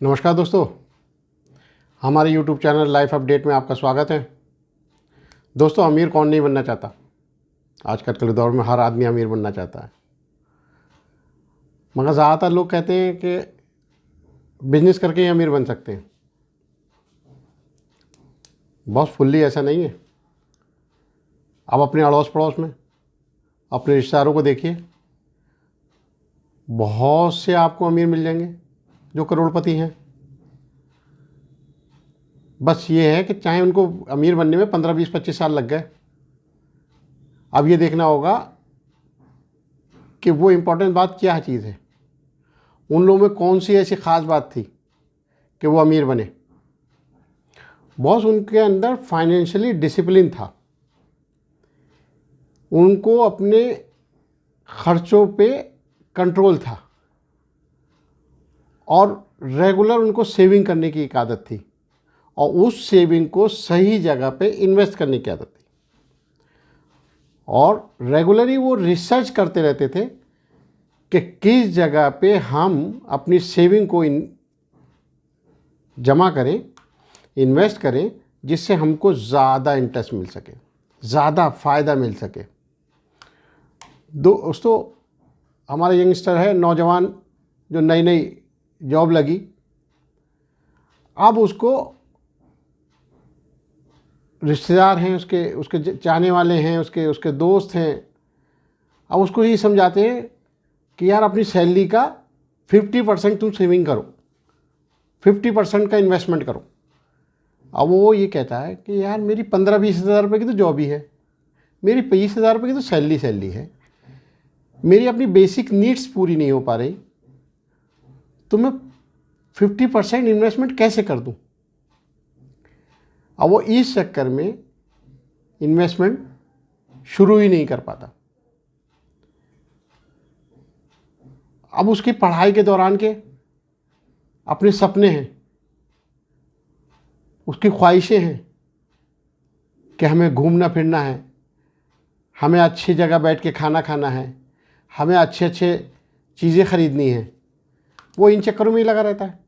नमस्कार दोस्तों, हमारे YouTube चैनल लाइफ अपडेट में आपका स्वागत है। दोस्तों, अमीर कौन नहीं बनना चाहता। आजकल के दौर में हर आदमी अमीर बनना चाहता है, मगर ज़्यादातर लोग कहते हैं कि बिजनेस करके ही अमीर बन सकते हैं। बहुत फुल्ली ऐसा नहीं है। अब अपने अड़ोस पड़ोस में अपने रिश्तेदारों को देखिए, बहुत से आपको अमीर मिल जाएंगे जो करोड़पति हैं। बस ये है कि चाहे उनको अमीर बनने में 15, 20, 25 साल लग गए, अब ये देखना होगा कि वो इम्पोर्टेंट बात क्या चीज़ है, उन लोगों में कौन सी ऐसी ख़ास बात थी कि वो अमीर बने। बॉस, उनके अंदर फाइनेंशियली डिसिप्लिन था, उनको अपने खर्चों पे कंट्रोल था और रेगुलर उनको सेविंग करने की एक आदत थी और उस सेविंग को सही जगह पे इन्वेस्ट करने की आदत थी। और रेगुलरली वो रिसर्च करते रहते थे कि किस जगह पे हम अपनी सेविंग को जमा करें, इन्वेस्ट करें, जिससे हमको ज़्यादा इंटरेस्ट मिल सके, ज़्यादा फ़ायदा मिल सके। दोस्तों, हमारा यंगस्टर है, नौजवान, जो नई नई जॉब लगी, अब उसको रिश्तेदार हैं, उसके चाहने वाले हैं, उसके दोस्त हैं, अब उसको ये समझाते हैं कि यार अपनी सैलरी का 50% तुम सेविंग करो, 50% का इन्वेस्टमेंट करो। अब वो ये कहता है कि यार मेरी 15-20 हज़ार रुपये की तो जॉब ही है, मेरी 20 हज़ार रुपये की तो सैलरी है, मेरी अपनी बेसिक नीड्स पूरी नहीं हो पा रही, तो मैं 50% इन्वेस्टमेंट कैसे कर दूं। अब वो इस चक्कर में इन्वेस्टमेंट शुरू ही नहीं कर पाता। अब उसकी पढ़ाई के दौरान के अपने सपने हैं, उसकी ख्वाहिशें हैं कि हमें घूमना फिरना है, हमें अच्छी जगह बैठ के खाना खाना है, हमें अच्छे अच्छे चीज़ें ख़रीदनी हैं, वो इन चक्करों में ही लगा रहता है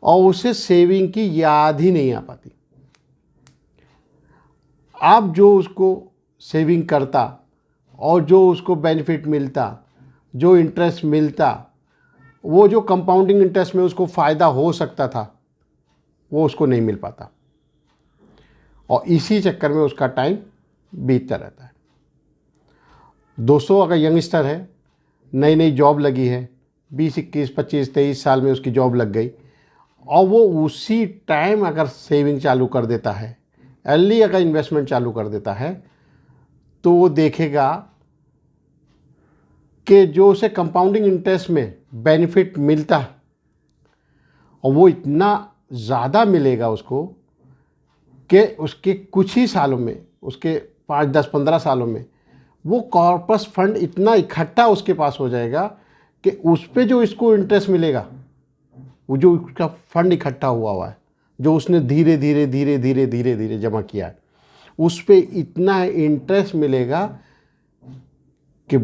और उसे सेविंग की याद ही नहीं आ पाती। अब जो उसको सेविंग करता और जो उसको बेनिफिट मिलता, जो इंटरेस्ट मिलता, वो जो कंपाउंडिंग इंटरेस्ट में उसको फ़ायदा हो सकता था, वो उसको नहीं मिल पाता और इसी चक्कर में उसका टाइम बीतता रहता है। दोस्तों, अगर यंगस्टर है, नई नई जॉब लगी है, 20, 21, 25, 23 साल में उसकी जॉब लग गई और वो उसी टाइम अगर सेविंग चालू कर देता है, अर्ली अगर इन्वेस्टमेंट चालू कर देता है, तो वो देखेगा कि जो उसे कंपाउंडिंग इंटरेस्ट में बेनिफिट मिलता है और वो इतना ज़्यादा मिलेगा उसको कि उसके कुछ ही सालों में, उसके 5, 10, 15 सालों में वो कॉर्पस फंड इतना इकट्ठा उसके पास हो जाएगा कि उस पे जो इसको इंटरेस्ट मिलेगा, वो जो उसका फंड इकट्ठा हुआ है, जो उसने धीरे धीरे जमा किया है, उस पे इतना इंटरेस्ट मिलेगा कि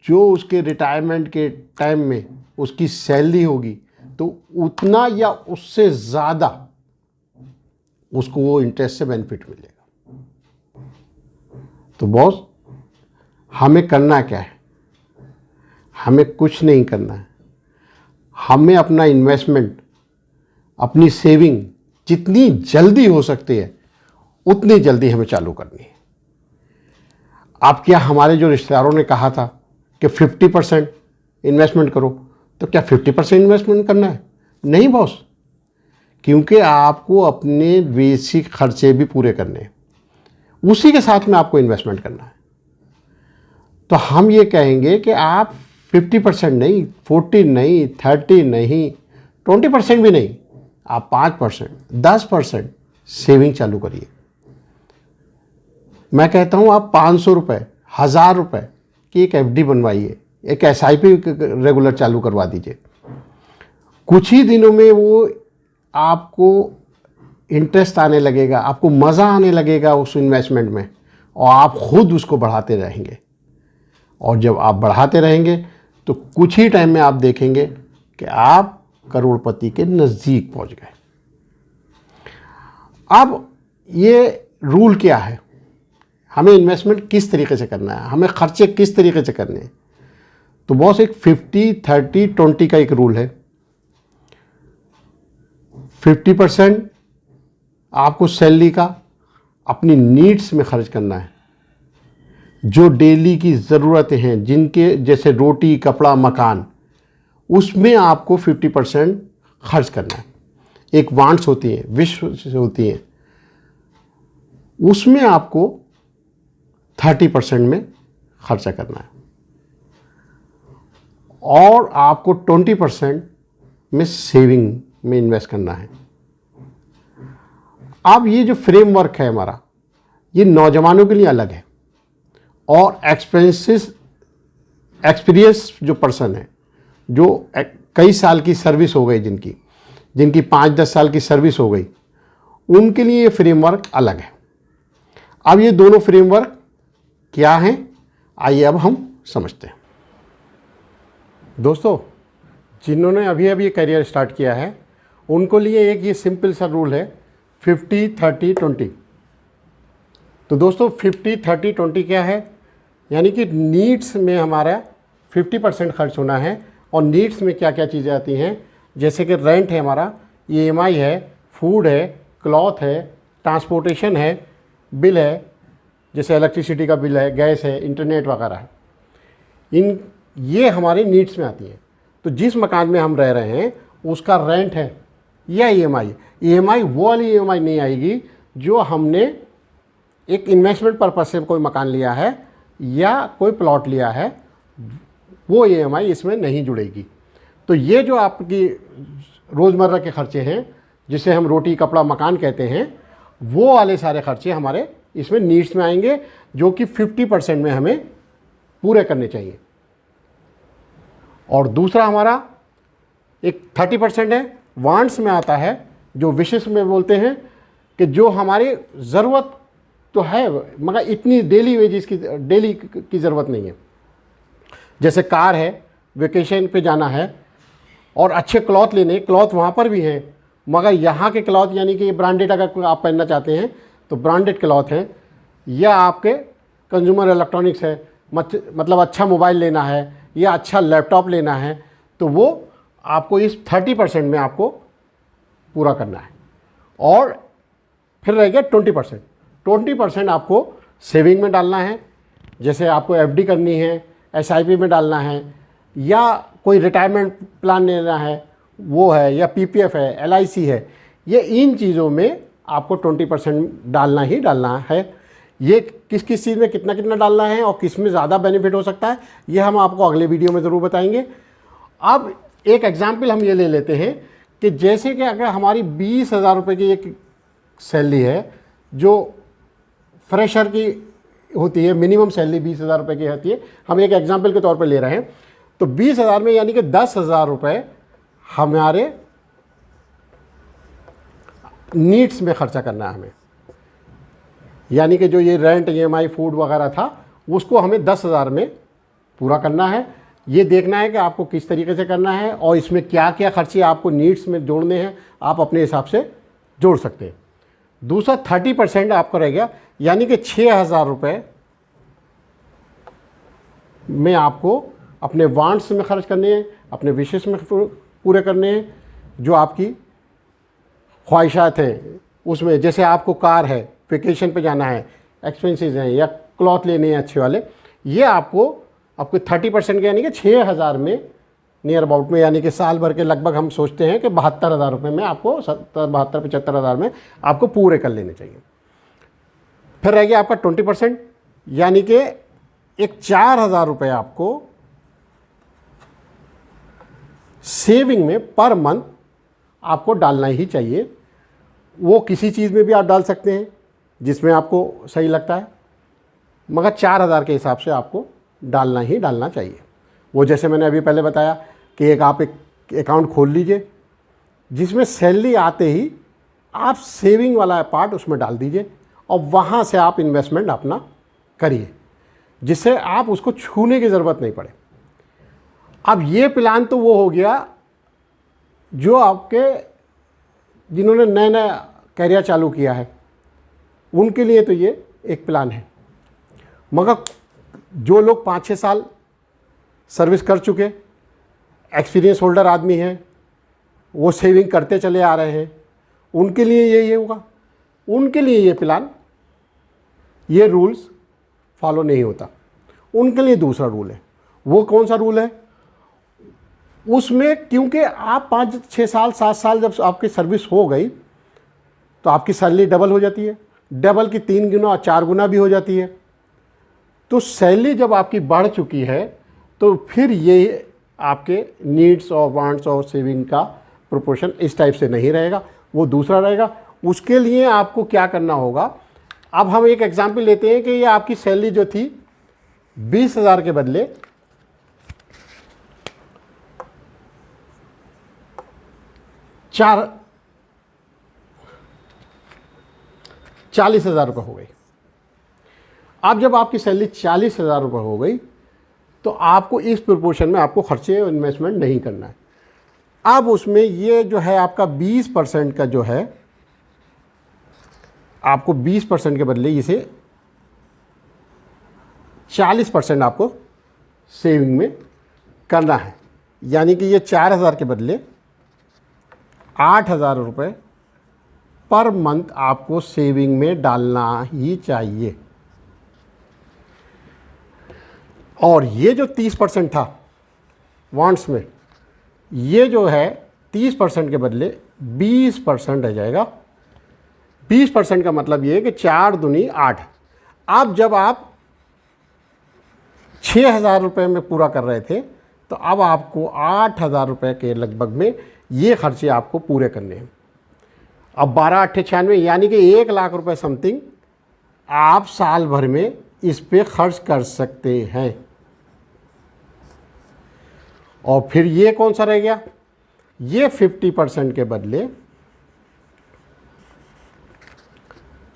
जो उसके रिटायरमेंट के टाइम में उसकी सैलरी होगी तो उतना या उससे ज़्यादा उसको वो इंटरेस्ट से बेनिफिट मिलेगा। तो बॉस, हमें करना क्या है? हमें कुछ नहीं करना है। हमें अपना इन्वेस्टमेंट, अपनी सेविंग जितनी जल्दी हो सकती है उतनी जल्दी हमें चालू करनी है। अब क्या हमारे जो रिश्तेदारों ने कहा था कि 50% इन्वेस्टमेंट करो, तो क्या 50% इन्वेस्टमेंट करना है? नहीं बॉस, क्योंकि आपको अपने बेसिक खर्चे भी पूरे करने हैं, उसी के साथ में आपको इन्वेस्टमेंट करना है। तो हम ये कहेंगे कि आप 50% नहीं, 40 नहीं, 30 नहीं, 20% भी नहीं, आप 5%, 10% सेविंग चालू करिए। मैं कहता हूँ आप 500 रुपये, 1000 रुपये की एक FD बनवाइए, एक SIP रेगुलर चालू करवा दीजिए। कुछ ही दिनों में वो आपको इंटरेस्ट आने लगेगा, आपको मज़ा आने लगेगा उस इन्वेस्टमेंट में और आप खुद उसको बढ़ाते रहेंगे। और जब आप बढ़ाते रहेंगे तो कुछ ही टाइम में आप देखेंगे कि आप करोड़पति के नज़दीक पहुंच गए। अब ये रूल क्या है, हमें इन्वेस्टमेंट किस तरीके से करना है, हमें खर्चे किस तरीके से करने हैं। तो बॉस एक 50-30-20 का एक रूल है। 50% आपको सैलरी का अपनी नीड्स में खर्च करना है, जो डेली की ज़रूरतें हैं, जिनके जैसे रोटी, कपड़ा, मकान, उसमें आपको 50% खर्च करना है। एक वांट्स होती हैं, विश्व से होती हैं, उसमें आपको 30% में खर्चा करना है और आपको 20% में सेविंग में इन्वेस्ट करना है। अब ये जो फ्रेमवर्क है हमारा, ये नौजवानों के लिए अलग है और एक्सपीरियंस जो पर्सन है, जो कई साल की सर्विस हो गई, जिनकी 5-10 साल की सर्विस हो गई, उनके लिए ये फ्रेमवर्क अलग है। अब ये दोनों फ्रेमवर्क क्या हैं, आइए अब हम समझते हैं। दोस्तों, जिन्होंने अभी अभी करियर स्टार्ट किया है, उनको लिए एक ये सिंपल सा रूल है 50-30-20। तो दोस्तों 50-30-20 क्या है, यानी कि नीड्स में हमारा 50% खर्च होना है। और नीड्स में क्या क्या चीज़ें आती हैं, जैसे कि रेंट है हमारा, EMI है, फूड है, क्लॉथ है, ट्रांसपोर्टेशन है, बिल है, जैसे इलेक्ट्रिसिटी का बिल है, गैस है, इंटरनेट वगैरह है, ये हमारे नीड्स में आती हैं। तो जिस मकान में हम रह रहे हैं उसका रेंट है या EMI वो वाली EMI नहीं आएगी जो हमने एक इन्वेस्टमेंट पर्पस से कोई मकान लिया है या कोई प्लॉट लिया है, वो EMI इसमें नहीं जुड़ेगी। तो ये जो आपकी रोज़मर्रा के खर्चे हैं, जिसे हम रोटी, कपड़ा, मकान कहते हैं, वो वाले सारे खर्चे हमारे इसमें नीड्स में आएंगे, जो कि 50% में हमें पूरे करने चाहिए। और दूसरा हमारा एक 30% है, वांट्स में आता है, जो विशेष में बोलते हैं कि जो हमारी ज़रूरत तो है मगर इतनी डेली वेजेस की ज़रूरत नहीं है। जैसे कार है, वेकेशन पे जाना है और अच्छे क्लॉथ लेने, क्लॉथ वहाँ पर भी हैं मगर यहाँ के क्लॉथ यानी कि ब्रांडेड अगर आप पहनना चाहते हैं तो ब्रांडेड क्लॉथ हैं, या आपके कंज्यूमर इलेक्ट्रॉनिक्स है, मतलब अच्छा मोबाइल लेना है या अच्छा लैपटॉप लेना है, तो वो आपको इस 30% में आपको पूरा करना है। और फिर रह गया 20% आपको सेविंग में डालना है, जैसे आपको FD करनी है, SIP में डालना है, या कोई रिटायरमेंट प्लान लेना है वो है, या PPF है, LIC है। ये इन चीज़ों में आपको 20% डालना ही डालना है। ये किस किस चीज़ में कितना कितना डालना है और किस में ज़्यादा बेनिफिट हो सकता है, ये हम आपको अगले वीडियो में ज़रूर बताएंगे। अब एक एग्जाम्पल हम ये ले लेते हैं कि जैसे कि अगर हमारी 20,000 रुपये की एक सैलरी है, जो फ्रेशर की होती है, मिनिमम सैलरी 20,000 रुपये की होती है, हम एक एग्जाम्पल के तौर पे ले रहे हैं। तो 20,000 में यानी कि 10,000 रुपये हमारे नीड्स में खर्चा करना है हमें, यानी कि जो ये रेंट, EMI, फूड वगैरह था, उसको हमें 10,000 में पूरा करना है। ये देखना है कि आपको किस तरीके से करना है और इसमें क्या क्या खर्चे आपको नीड्स में जोड़ने हैं, आप अपने हिसाब से जोड़ सकते हैं। दूसरा 30% आपका रह गया, यानी कि 6,000 रुपये में आपको अपने वांट्स में खर्च करने हैं, अपने विशेष में पूरे करने हैं, जो आपकी ख्वाहिशात हैं उसमें, जैसे आपको कार है, वेकेशन पे जाना है, एक्सपेंसेस हैं, या क्लॉथ लेने हैं अच्छे वाले, ये आपको 30% के यानी कि 6,000 में नियर अबाउट में, यानी कि साल भर के लगभग हम सोचते हैं कि 72,000 रुपये में आपको 72-75,000 में आपको पूरे कर लेने चाहिए। फिर रह गया आपका 20%, यानी कि एक 4,000 रुपये आपको सेविंग में पर मंथ आपको डालना ही चाहिए। वो किसी चीज़ में भी आप डाल सकते हैं जिसमें आपको सही लगता है, मगर 4,000 के हिसाब से आपको डालना ही डालना चाहिए। वो जैसे मैंने अभी पहले बताया कि आप एक अकाउंट खोल लीजिए, जिसमें सैलरी आते ही आप सेविंग वाला पार्ट उसमें डाल दीजिए और वहाँ से आप इन्वेस्टमेंट अपना करिए, जिससे आप उसको छूने की ज़रूरत नहीं पड़े। अब ये प्लान तो वो हो गया जो आपके जिन्होंने नया नया कैरियर चालू किया है उनके लिए तो ये एक प्लान है। मगर जो लोग 5-6 साल सर्विस कर चुके, एक्सपीरियंस होल्डर आदमी हैं, वो सेविंग करते चले आ रहे हैं, उनके लिए ये होगा। उनके लिए ये प्लान, ये रूल्स फॉलो नहीं होता। उनके लिए दूसरा रूल है। वो कौन सा रूल है? उसमें क्योंकि आप 5-6 साल 7 साल जब आपकी सर्विस हो गई तो आपकी सैलरी डबल हो जाती है, डबल की 3 गुना और 4 गुना भी हो जाती है। तो सैलरी जब आपकी बढ़ चुकी है तो फिर ये आपके नीड्स और वांट्स और सेविंग का प्रोपोर्शन इस टाइप से नहीं रहेगा, वो दूसरा रहेगा। उसके लिए आपको क्या करना होगा? अब हम एक एग्जांपल लेते हैं कि ये आपकी सैलरी जो थी 20,000 के बदले 40,000 रुपये हो गई। अब जब आपकी सैलरी 40,000 रुपये हो गई तो आपको इस प्रोपोर्शन में आपको खर्चे और इन्वेस्टमेंट नहीं करना है। अब उसमें ये जो है आपका 20% का जो है, आपको 20% के बदले इसे 40% आपको सेविंग में करना है। यानी कि ये 4,000 के बदले 8,000 रुपये पर मंथ आपको सेविंग में डालना ही चाहिए। और ये जो 30% था वांट्स में, ये जो है 30% के बदले 20% रह जाएगा। 20% का मतलब ये है कि 4 दूनी 8। अब जब आप 6,000 रुपये में पूरा कर रहे थे तो अब आपको 8,000 रुपये के लगभग में ये खर्चे आपको पूरे करने हैं। अब 12×8 = 96, यानी कि 1 लाख रुपये समथिंग आप साल भर में इस पे खर्च कर सकते हैं। और फिर ये कौन सा रह गया? ये 50% के बदले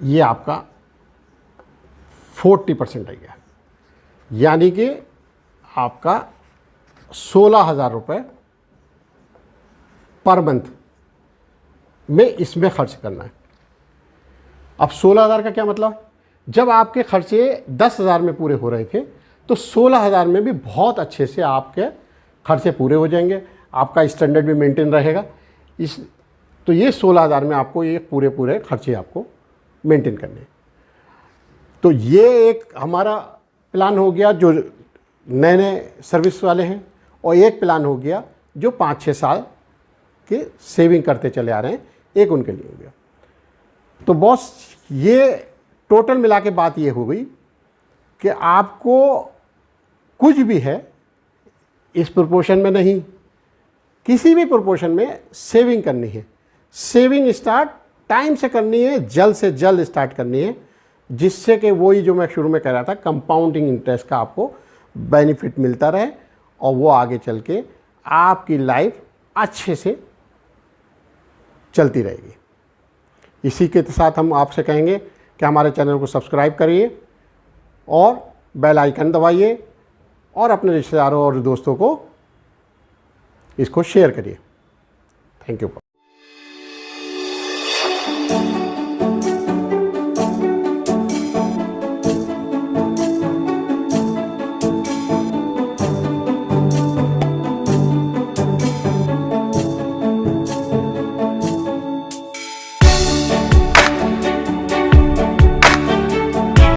ये आपका 40% रह गया, यानी कि आपका 16,000 रुपये पर मंथ में इसमें खर्च करना है। अब 16,000 का क्या मतलब? जब आपके खर्चे 10,000 में पूरे हो रहे थे तो 16,000 में भी बहुत अच्छे से आपके खर्चे पूरे हो जाएंगे, आपका स्टैंडर्ड भी मेंटेन रहेगा। तो ये 16,000 में आपको ये पूरे खर्चे आपको मेंटेन करने। तो ये एक हमारा प्लान हो गया जो नए नए सर्विस वाले हैं, और एक प्लान हो गया जो 5-6 साल के सेविंग करते चले आ रहे हैं, एक उनके लिए हो गया। तो बॉस, ये टोटल मिला के बात ये हो गई कि आपको कुछ भी है इस प्रोपोर्शन में नहीं, किसी भी प्रोपोर्शन में सेविंग करनी है। सेविंग स्टार्ट टाइम से करनी है, जल्द से जल्द स्टार्ट करनी है, जिससे कि वही जो मैं शुरू में कह रहा था, कंपाउंडिंग इंटरेस्ट का आपको बेनिफिट मिलता रहे और वो आगे चल के आपकी लाइफ अच्छे से चलती रहेगी। इसी के साथ हम आपसे कहेंगे कि हमारे चैनल को सब्सक्राइब करिए और बेल आइकन दबाइए और अपने रिश्तेदारों और दोस्तों को इसको शेयर करिए। Thank you.